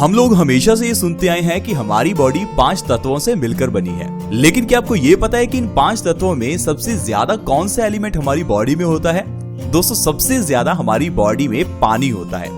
हम लोग हमेशा से ये सुनते आए हैं कि हमारी बॉडी 5 तत्वों से मिलकर बनी है, लेकिन क्या आपको ये पता है कि इन 5 तत्वों में सबसे ज्यादा कौन सा एलिमेंट हमारी बॉडी में होता है? दोस्तों, सबसे ज्यादा हमारी बॉडी में पानी होता है।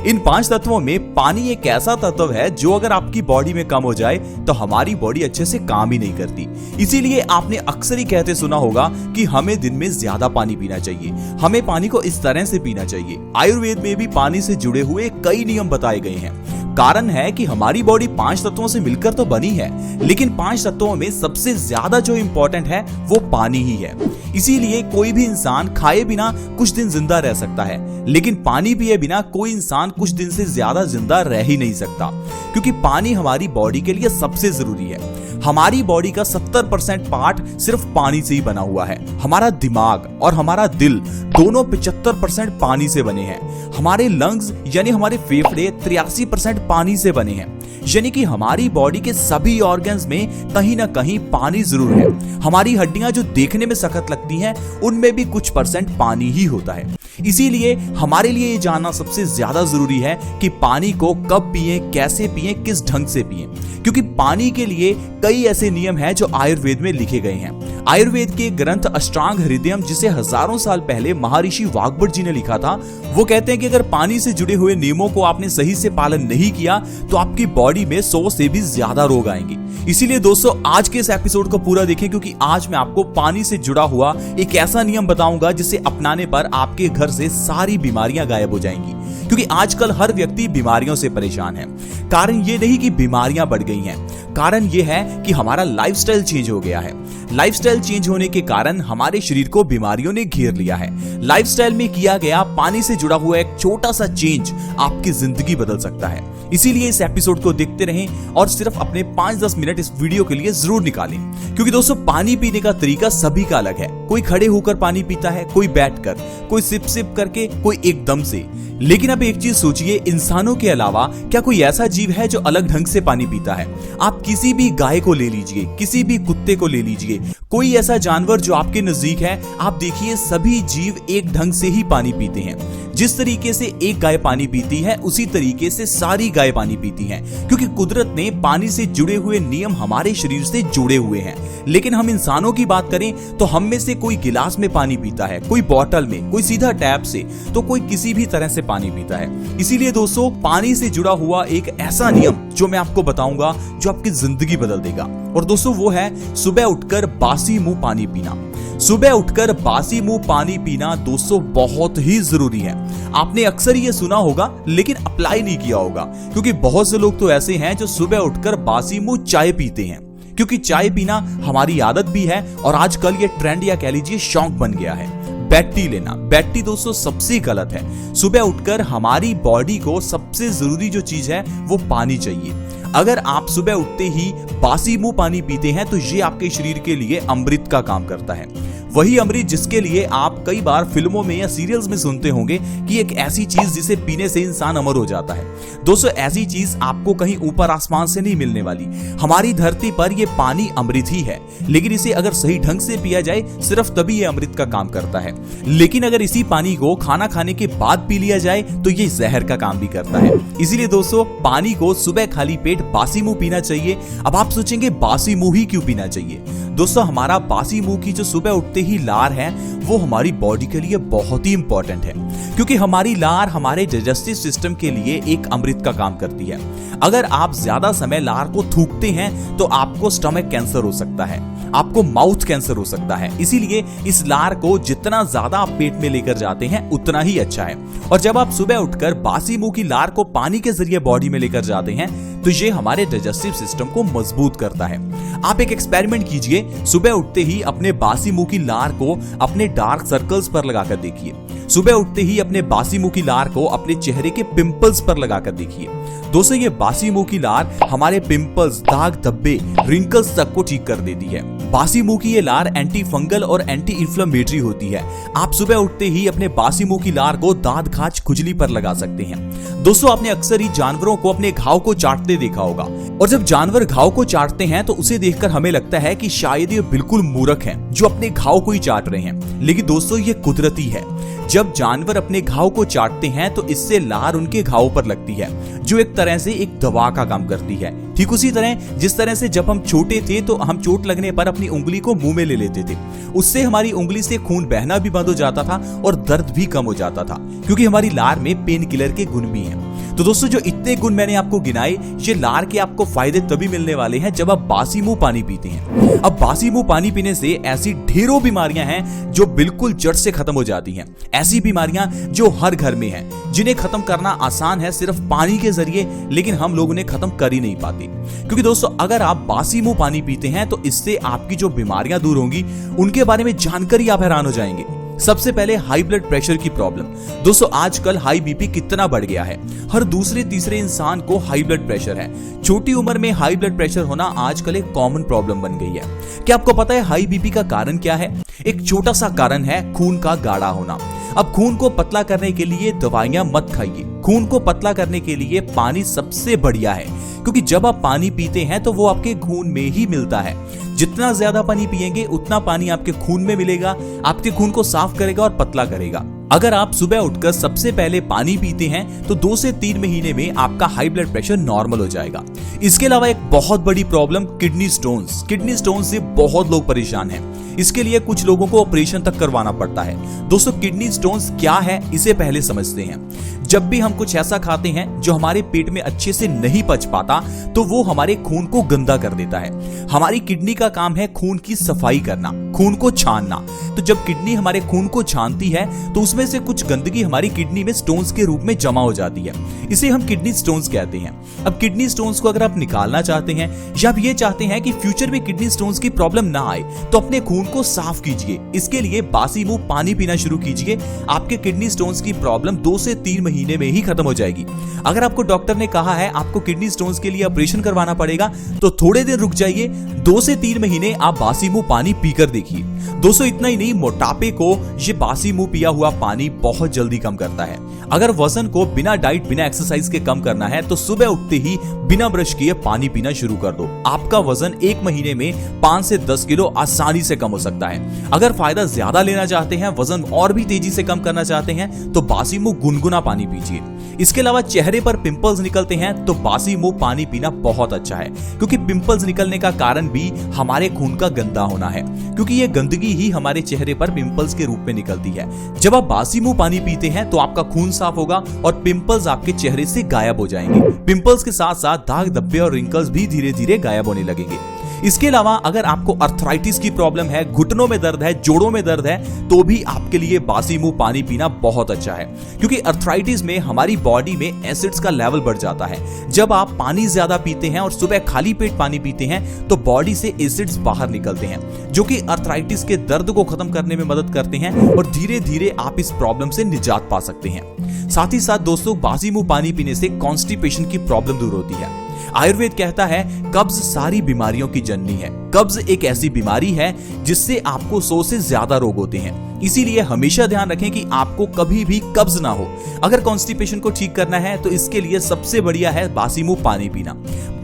इन 5 तत्वों में पानी एक ऐसा तत्व है जो अगर आपकी बॉडी में कम हो जाए तो हमारी बॉडी अच्छे से काम ही नहीं करती। इसीलिए आपने अक्सर ही कहते सुना होगा कि हमें दिन में ज्यादा पानी पीना चाहिए, हमें पानी को इस तरह से पीना चाहिए। आयुर्वेद में भी पानी से जुड़े हुए कई नियम बताए गए हैं। कारण है कि हमारी बॉडी 5 तत्वों से मिलकर तो बनी है, लेकिन 5 तत्वों में सबसे ज्यादा जो इंपॉर्टेंट है वो पानी ही है। इसीलिए कोई भी इंसान खाए बिना कुछ दिन जिंदा रह सकता है, लेकिन पानी पिए बिना कोई इंसान कुछ दिन से ज्यादा जिंदा रह ही नहीं सकता, क्योंकि पानी हमारी बॉडी के लिए सबसे जरूरी है। हमारी बॉडी का 70% पार्ट सिर्फ पानी से ही बना हुआ है। हमारा दिमाग और हमारा दिल दोनों 75% पानी से बने हैं। हमारे लंग्स यानी हमारे फेफड़े 83% पानी से बने हैं। यानी कि हमारी बॉडी के सभी ऑर्गन्स में कहीं ना कहीं पानी जरूर है। हमारी हड्डियां जो देखने में सख्त लगती हैं, उनमें भी कुछ % पानी ही होता है। इसीलिए हमारे लिए ये जानना सबसे ज्यादा जरूरी है कि पानी को कब पिए, कैसे पिए, किस ढंग से पिए, क्योंकि पानी के लिए कई ऐसे नियम हैं जो आयुर्वेद में लिखे गए हैं। आयुर्वेद के ग्रंथ अष्टांग हृदयम, जिसे हजारों साल पहले महर्षि वाग्भट जी ने लिखा था, वो कहते हैं कि अगर पानी से जुड़े हुए नियमों को आपने सही से पालन नहीं किया तो आपकी बॉडी में 100 से भी ज्यादा रोग आएंगे। इसीलिए दोस्तों, आज के इस एपिसोड को पूरा देखें, क्योंकि आज मैं आपको पानी से जुड़ा हुआ एक ऐसा नियम बताऊंगा जिसे अपनाने पर आपके घर से सारी बीमारियां गायब हो जाएंगी। क्योंकि आजकल हर व्यक्ति बीमारियों से परेशान है। कारण ये नहीं कि बीमारियां बढ़ गई हैं, कारण ये है कि हमारा लाइफस्टाइल चेंज हो गया है। लाइफस्टाइल चेंज होने के कारण हमारे शरीर को बीमारियों ने घेर लिया है। लाइफस्टाइल में किया गया पानी से जुड़ा हुआ एक छोटा सा चेंज आपकी जिंदगी बदल सकता है। इसीलिए इस एपिसोड को देखते रहें और सिर्फ अपने 5-10 मिनट इस वीडियो के लिए जरूर निकालें। क्योंकि दोस्तों, पानी पीने का तरीका सभी का अलग है। कोई खड़े होकर पानी पीता है, कोई बैठकर, कोई सिप सिप करके, कोई एकदम से। लेकिन अब एक चीज सोचिए, इंसानों के अलावा क्या कोई ऐसा जीव है जो अलग ढंग से पानी पीता है? आप किसी भी गाय को ले लीजिए, किसी भी कुत्ते को ले लीजिए, कोई ऐसा जानवर जो आपके नजदीक है, आप देखिए सभी जीव एक ढंग से ही पानी पीते हैं। जिस तरीके से एक गाय पानी पीती है, उसी तरीके से सारी गाय पानी पीती हैं, क्योंकि कुदरत ने पानी से जुड़े हुए नियम हमारे शरीर से जुड़े हुए हैं। लेकिन हम इंसानों की बात करें तो हम में से कोई गिलास में पानी पीता है, कोई बोतल में, कोई सीधा टैप से, तो कोई किसी भी तरह से पानी पीता है। इसीलिए दोस्तों, पानी से जुड़ा हुआ एक ऐसा नियम जो मैं आपको बताऊंगा जो आपकी जिंदगी बदल देगा, और दोस्तों वो है सुबह उठकर बासी मुंह पानी पीना। सुबह उठकर बासी मुंह पानी पीना दोस्तों बहुत ही जरूरी है। आपने अक्सर ये सुना होगा लेकिन अप्लाई नहीं किया होगा, क्योंकि बहुत से लोग तो ऐसे हैं जो सुबह उठकर बासी मुंह चाय पीते हैं, क्योंकि चाय पीना हमारी आदत भी है और आजकल ये ट्रेंड या कह लीजिए शौक बन गया है। बेड टी लेना, बेड टी दोस्तों सबसे गलत है। सुबह उठकर हमारी बॉडी को सबसे जरूरी जो चीज है वो पानी चाहिए। अगर आप सुबह उठते ही बासी मुंह पानी पीते हैं तो ये आपके शरीर के लिए अमृत का काम करता है। वही अमृत जिसके लिए आप कई बार फिल्मों में या सीरियल्स में सुनते होंगे कि एक ऐसी चीज जिसे पीने से इंसान अमर हो जाता है। दोस्तों, ऐसी चीज आपको कहीं ऊपर आसमान से नहीं मिलने वाली। हमारी धरती पर यह पानी अमृत ही है, लेकिन इसे अगर सही ढंग से पिया जाए सिर्फ तभी यह अमृत का काम करता है। लेकिन अगर इसी पानी को खाना खाने के बाद पी लिया जाए तो ये जहर का काम भी करता है। इसीलिए दोस्तों, पानी को सुबह खाली पेट बासी मुंह पीना चाहिए। अब आप सोचेंगे बासी मुंह ही क्यों पीना चाहिए? दोस्तों, हमारा बासी मुंह की जो सुबह उठते ही लार है वो हमारी बॉडी के लिए बहुत ही इंपॉर्टेंट है, क्योंकि हमारी लार हमारे डाइजेस्टिव सिस्टम के लिए एक अमृत का काम करती है। अगर आप ज्यादा समय लार को थूकते हैं तो आपको स्टमक कैंसर हो सकता है, आपको माउथ कैंसर हो सकता है। इसीलिए इस लार को जितना ज्यादा आप पेट में लेकर जाते हैं उतना ही अच्छा है। और जब आप सुबह उठकर बासी मुंह की लार को पानी के जरिए बॉडी में लेकर जाते हैं तो ये हमारे डाइजेस्टिव सिस्टम को मजबूत करता है। आप एक एक्सपेरिमेंट कीजिए, सुबह उठते ही अपने बासी मुंह की लार को अपने डार्क सर्कल्स पर लगाकर देखिए। सुबह उठते ही अपने बासी मुंह की लार को अपने चेहरे के पिंपल्स पर लगाकर देखिए। दोस्तों, ये बासी मुंह की लार हमारे पिंपल्स, दाग, धब्बे, रिंकल्स तक को ठीक कर देती है। बासी मुंह की ये लार एंटी फंगल और एंटी इंफ्लेमेटरी होती है। आप सुबह उठते ही अपने बासी मुंह की लार को दांत, खाज, खुजली पर लगा सकते हैं। दोस्तों, आपने अक्सर ही जानवरों को अपने घाव को चाटते देखा होगा, और जब जानवर घाव को चाटते हैं तो उसे देखकर हमें लगता है कि शायद ये बिल्कुल मूर्ख हैं जो अपने घाव को ही चाट रहे हैं। लेकिन दोस्तों, ये कुदरती है। जब जानवर अपने घाव को चाटते हैं तो इससे लार उनके घावों पर लगती है, जो एक तरह से एक दवा का काम करती है। ठीक उसी तरह जिस तरह से जब हम छोटे थे तो हम चोट लगने पर अपनी उंगली को मुंह में ले लेते थे, उससे हमारी उंगली से खून बहना भी बंद हो जाता था और दर्द भी कम हो जाता था, क्योंकि हमारी लार में पेन किलर के गुण भी हैं। तो दोस्तों, जो इतने गुण मैंने आपको गिनाए, ये लार के आपको फायदे तभी मिलने वाले हैं जब आप बासी मुंह पानी पीते हैं। अब बासी मुंह पानी पीने से ऐसी ढेरों बीमारियां हैं जो बिल्कुल जड़ से खत्म हो जाती हैं। ऐसी बीमारियां जो हर घर में हैं, जिन्हें खत्म करना आसान है सिर्फ पानी के जरिए, लेकिन हम लोग उन्हें खत्म कर ही नहीं पाते। क्योंकि दोस्तों, अगर आप बासी मुंह पानी पीते हैं तो इससे आपकी जो बीमारियां दूर होंगी, उनके बारे में जानकर ही आप हैरान हो जाएंगे। सबसे पहले हाई ब्लड प्रेशर की प्रॉब्लम। दोस्तों, आजकल हाई बीपी कितना बढ़ गया है। हर दूसरे तीसरे इंसान को हाई ब्लड प्रेशर है। छोटी उम्र में हाई ब्लड प्रेशर होना आजकल एक कॉमन प्रॉब्लम बन गई है। क्या आपको पता है हाई बीपी का कारण क्या है? एक छोटा सा कारण है खून का गाढ़ा होना। अब खून को पतला करने के लिए दवाइयां मत खाइए। खून को पतला करने के लिए पानी सबसे बढ़िया है, क्योंकि जब आप पानी पीते हैं तो वो आपके खून में ही मिलता है। जितना ज्यादा पानी पिएंगे उतना पानी आपके खून में मिलेगा, आपके खून को साफ करेगा और पतला करेगा। अगर आप सुबह उठकर सबसे पहले पानी पीते हैं तो 2 से 3 महीने में आपका हाई ब्लड प्रेशर नॉर्मल हो जाएगा। इसके अलावा एक बहुत बड़ी problem kidney stones. Kidney stone से बहुत लोग परेशान हैं। इसके लिए कुछ लोगों को ऑपरेशन तक करवाना पड़ता है। दोस्तों, किडनी स्टोन्स क्या है इसे पहले समझते हैं। जब भी हम कुछ ऐसा खाते हैं जो हमारे पेट में अच्छे से नहीं पच पाता, तो वो हमारे खून को गंदा कर देता है। हमारी किडनी का काम है खून की सफाई करना, खून को छानना। तो जब किडनी हमारे खून को छानती है तो उसमें से कुछ गंदगी हमारी किडनी में स्टोन्स के रूप में जमा हो जाती है। इसे हम किडनी स्टोन्स कहते हैं। अब किडनी स्टोन्स को अगर आप निकालना चाहते हैं या आप ये चाहते हैं कि फ्यूचर में किडनी स्टोन्स की प्रॉब्लम ना आए, तो अपने खून को साफ कीजिए। इसके लिए बासी मुंह पानी पीना शुरू कीजिए। आपके किडनी स्टोन्स की प्रॉब्लम 2 से 3 महीने में ही खत्म हो जाएगी। अगर आपको डॉक्टर ने कहा है आपको किडनी स्टोन्स के लिए ऑपरेशन करवाना पड़ेगा, तो थोड़े दिन रुक जाइए। 2 से 3 महीने आप बासी मुंह पानी पीकर देखिए। दोस्तों, इतना ही नहीं, मोटापे को ये बासी मुंह पिया हुआ पानी बहुत जल्दी कम करता है। अगर वजन को बिना डाइट बिना एक्सरसाइज के कम करना है तो सुबह उठते ही बिना ब्रश किए पानी पीना शुरू कर दो। आपका वजन 1 महीने में 5 से 10 किलो आसानी से कम हो सकता है। अगर फायदा ज्यादा लेना चाहते हैं, वजन और भी तेजी से कम करना चाहते हैं, तो बासी मुंह गुनगुना पानी पीजिए। इसके अलावा चेहरे पर पिंपल्स निकलते हैं तो बासी मुंह पानी पीना बहुत अच्छा है, क्योंकि पिंपल्स निकलने का कारण भी हमारे खून का गंदा होना है, क्योंकि ये गंदगी ही हमारे चेहरे पर पिंपल्स के रूप में निकलती है। जब आप बासी मुंह पानी पीते हैं तो आपका खून साफ होगा और पिंपल्स आपके चेहरे से गायब हो जाएंगे। पिंपल्स के साथ साथ दाग धब्बे और रिंकल्स भी धीरे धीरे गायब होने लगेंगे। इसके अलावा अगर आपको अर्थराइटिस की प्रॉब्लम है, घुटनों में दर्द है, जोड़ों में दर्द है, तो भी आपके लिए बासी मुंह पानी पीना बहुत अच्छा है, क्योंकि अर्थराइटिस में हमारी बॉडी में एसिड्स का लेवल बढ़ जाता है। जब आप पानी ज्यादा पीते हैं और सुबह खाली पेट पानी पीते हैं तो बॉडी से एसिड्स बाहर निकलते हैं, जो कि अर्थराइटिस के दर्द को खत्म करने में मदद करते हैं और धीरे धीरे आप इस प्रॉब्लम से निजात पा सकते हैं। साथ ही साथ दोस्तों, बासी मुंह पानी पीने से कॉन्स्टिपेशन की प्रॉब्लम दूर होती है। आयुर्वेद कहता है कब्ज सारी बीमारियों की जननी है। कब्ज एक ऐसी बीमारी है जिससे आपको 100 से ज्यादा रोग होते हैं। इसीलिए हमेशा ध्यान रखें कि आपको कभी भी कब्ज ना हो। अगर कॉन्स्टिपेशन को ठीक करना है तो इसके लिए सबसे बढ़िया है बासी मुंह पानी पीना।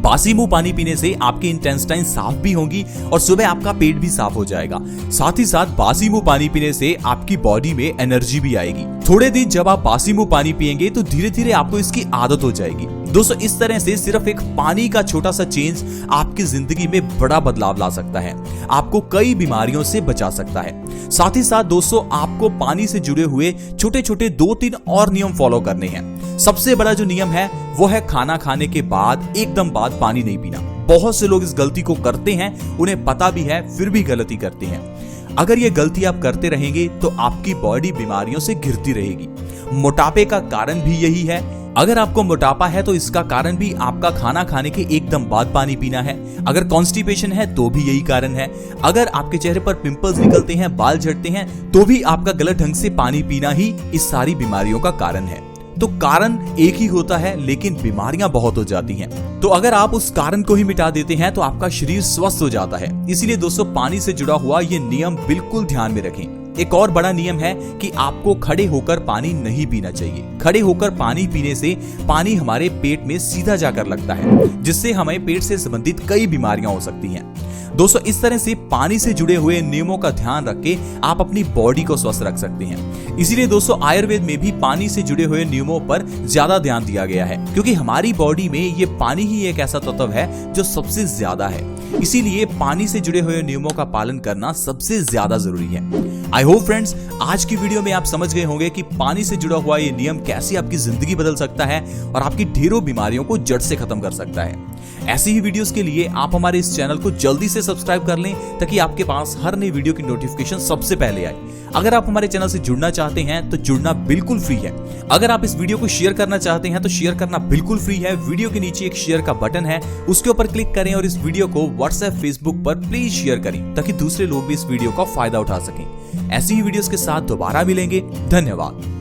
बासी मुंह पानी पीने से आपकी इंटेस्टाइन साफ भी होंगी और सुबह आपका पेट भी साफ हो जाएगा। साथ ही साथ बासी मुंह पानी पीने से आपकी बॉडी में एनर्जी भी आएगी। थोड़े दिन जब आप बासी मुंह पानी पिएंगे तो धीरे धीरे आपको इसकी आदत हो जाएगी। दोस्तों, इस तरह से सिर्फ एक पानी का छोटा सा चेंज आपकी जिंदगी में बड़ा बदलाव ला सकता है, आपको कई बीमारियों से बचा सकता है। साथ ही साथ दोस्तों, आपको पानी से जुड़े हुए छोटे छोटे 2-3 और नियम फॉलो करने हैं। सबसे बड़ा जो नियम है वो है खाना खाने के बाद एकदम बाद पानी नहीं पीना। बहुत से लोग इस गलती को करते हैं, उन्हें पता भी है फिर भी गलती करते हैं। अगर ये गलती आप करते रहेंगे तो आपकी बॉडी बीमारियों से घिरती रहेगी। मोटापे का कारण भी यही है। अगर आपको मोटापा है तो इसका कारण भी आपका खाना खाने के एकदम बाद पानी पीना है। अगर कॉन्स्टिपेशन है तो भी यही कारण है। अगर आपके चेहरे पर पिंपल्स निकलते हैं, बाल झड़ते हैं, तो भी आपका गलत ढंग से पानी पीना ही इस सारी बीमारियों का कारण है। तो कारण एक ही होता है लेकिन बीमारियां बहुत हो जाती हैं। तो अगर आप उस कारण को ही मिटा देते हैं तो आपका शरीर स्वस्थ हो जाता है। इसीलिए दोस्तों, पानी से जुड़ा हुआ ये नियम बिल्कुल ध्यान में रखें। एक और बड़ा नियम है कि आपको खड़े होकर पानी नहीं पीना चाहिए। खड़े होकर पानी पीने से पानी हमारे पेट में सीधा जाकर लगता है, जिससे हमें पेट से संबंधित कई बीमारियां हो सकती हैं। दोस्तों इस तरह से पानी से जुड़े हुए नियमों का ध्यान रख के आप अपनी बॉडी को स्वस्थ रख सकते हैं। इसीलिए दोस्तों आयुर्वेद में भी पानी से जुड़े हुए नियमों पर ज्यादा ध्यान दिया गया है, क्योंकि हमारी बॉडी में ये पानी ही एक ऐसा तत्व है जो सबसे ज्यादा है। इसीलिए पानी से जुड़े हुए नियमों का पालन करना सबसे ज्यादा जरूरी है। आई होप फ्रेंड्स आज की वीडियो में आप समझ गए होंगे कि पानी से जुड़ा हुआ ये नियम कैसे आपकी जिंदगी बदल सकता है और आपकी ढेरों बीमारियों को जड़ से खत्म कर सकता है। ऐसी ही वीडियोस के लिए आप हमारे इस चैनल को जल्दी से सब्सक्राइब कर लें ताकि आपके पास हर नई वीडियो की नोटिफिकेशन सबसे पहले आए। अगर आप हमारे चैनल से जुड़ना चाहते हैं तो जुड़ना बिल्कुल फ्री है। अगर आप इस वीडियो को शेयर करना चाहते हैं तो शेयर करना बिल्कुल फ्री है। वीडियो के नीचे एक शेयर का बटन है, उसके ऊपर क्लिक करें और इस वीडियो को व्हाट्सएप, फेसबुक पर प्लीज शेयर करें ताकि दूसरे लोग भी इस वीडियो का फायदा उठा सकें। ऐसी ही वीडियोस के साथ दोबारा मिलेंगे। धन्यवाद।